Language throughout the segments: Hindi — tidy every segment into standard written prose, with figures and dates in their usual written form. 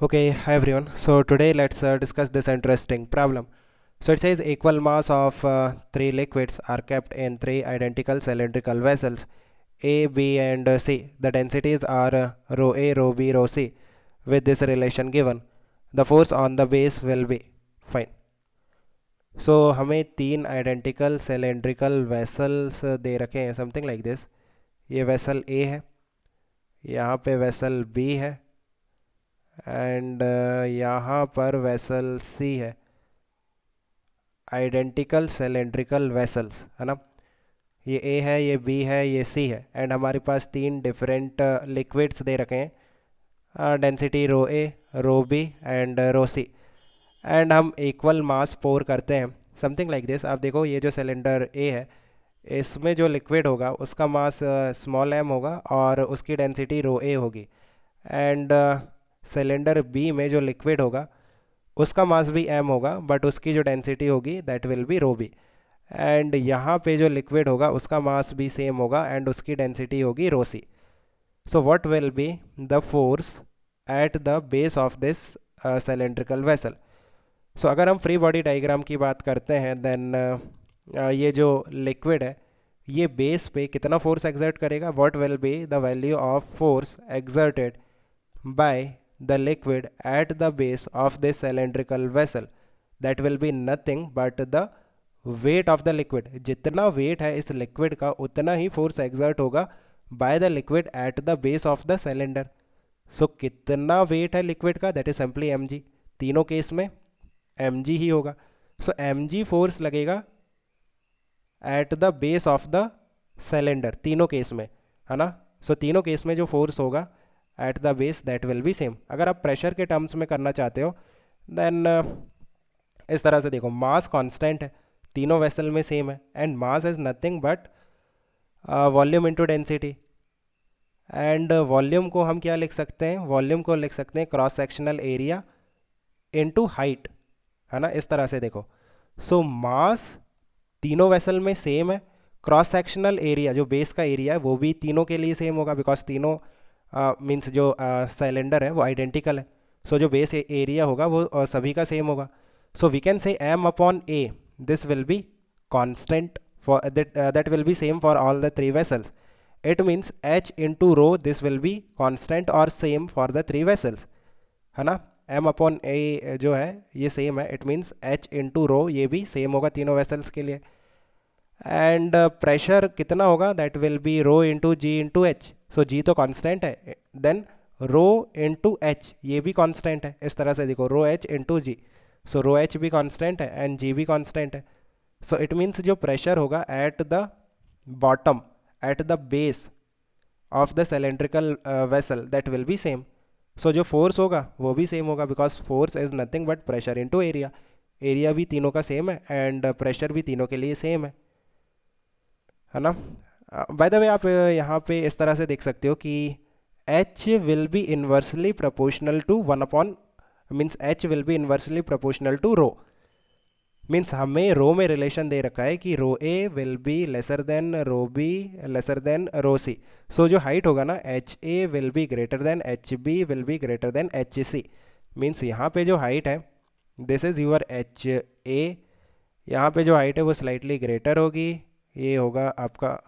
Okay, hi everyone. So today let's discuss this interesting problem. So it says equal mass of three liquids are kept in three identical cylindrical vessels A, B and C. The densities are rho A, rho B, rho C. With this relation given, the force on the base will be fine. So हमें तीन identical cylindrical vessels दे रखे हैं something like this. ये vessel A है, यहाँ पे vessel B है एंड यहाँ पर वेसल सी है. आइडेंटिकल सिलेंड्रिकल वेसल्स है ना. ये ए है, ये बी है, ये सी है एंड हमारे पास तीन डिफरेंट लिक्विड्स दे रखे हैं. Density rho A, rho B and rho C. And हम इक्वल मास पोर करते हैं समथिंग लाइक दिस. आप देखो ये जो सिलेंडर ए है इसमें जो लिक्विड होगा उसका मास स्मॉल एम होगा और उसकी डेंसिटी रो ए होगी. एंड सिलेंडर बी में जो लिक्विड होगा उसका मास भी एम होगा बट उसकी जो डेंसिटी होगी that will be rho B. And यहाँ पे जो लिक्विड होगा उसका मास भी सेम होगा एंड उसकी डेंसिटी होगी rho C. So what will be the force at the base of this cylindrical vessel. So अगर हम फ्री बॉडी डायग्राम की बात करते हैं देन ये जो लिक्विड है ये बेस पे कितना फोर्स एक्सर्ट करेगा. What will be the value of force exerted by the liquid at the base of this cylindrical vessel. That will be nothing but the weight of the liquid. जितना weight है इस liquid का उतना ही force exert होगा by the liquid at the base of the cylinder. So कितना weight है liquid का that is simply mg. तीनों केस में mg ही होगा. So mg force लगेगा at the base of the cylinder तीनों केस में है ना. So तीनों केस में जो force होगा at the base that will be same. अगर आप प्रेशर के टर्म्स में करना चाहते हो देन इस तरह से देखो मास कांस्टेंट है तीनों वेसल में सेम है and mass is nothing but volume into density. And volume को हम क्या लिख सकते हैं, वॉल्यूम को लिख सकते हैं cross sectional area into height है ना. इस तरह से देखो. सो मास तीनों वेसल में सेम है, क्रॉस सेक्शनल एरिया जो बेस का एरिया है वो भी तीनों के लिए सेम होगा बिकॉज तीनों मीन्स जो सिलेंडर है वो आइडेंटिकल है. सो जो बेस एरिया होगा वो सभी का सेम होगा. So we can say M upon A this will be constant for that will be same for all the three vessels. It means H into rho this will be constant और same for the three vessels है ना. एम अपॉन ए जो है ये सेम है. इट मीन्स एच इंटू रो ये भी सेम होगा तीनों वेसल्स के लिए. एंड प्रेशर कितना होगा that will be rho into G into H. So G तो कांस्टेंट है देन रो इंटू एच ये भी कांस्टेंट है. इस तरह से देखो rho H into G. So rho H भी कांस्टेंट है एंड जी भी कांस्टेंट है. सो इट मीन्स जो प्रेशर होगा at the bottom at the base of the cylindrical vessel that will be same. So जो फोर्स होगा वो भी सेम होगा because force is nothing but pressure into area. Area भी तीनों का सेम है एंड प्रेशर भी तीनों के लिए सेम है ना. बाय द वे आप यहाँ पे इस तरह से देख सकते हो कि H will be inversely proportional to one upon means H will be inversely proportional to rho. Means हमें रो में रिलेशन दे रखा है कि rho A will be lesser than rho B lesser than rho C. So जो हाइट होगा ना H A will be greater than H B will be greater than H C. Means यहाँ पे जो हाइट है दिस इज़ यूर एच ए. यहाँ पे जो हाइट है वो स्लाइटली ग्रेटर होगी. ये होगा आपका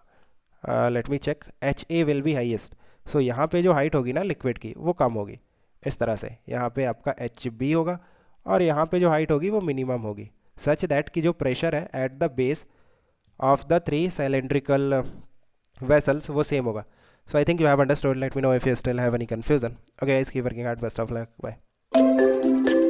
let me check H A will be highest. So यहाँ पे जो हाइट होगी ना लिक्विड की वो कम होगी. इस तरह से यहाँ पे आपका एच बी होगा और यहाँ पे जो हाइट होगी वो मिनिमम होगी सच दैट कि जो प्रेशर है at the base of the three cylindrical vessels वो सेम होगा. So I think you have understood. Let me know if you still have any confusion. Okay guys, keep working hard. Best of luck. Bye.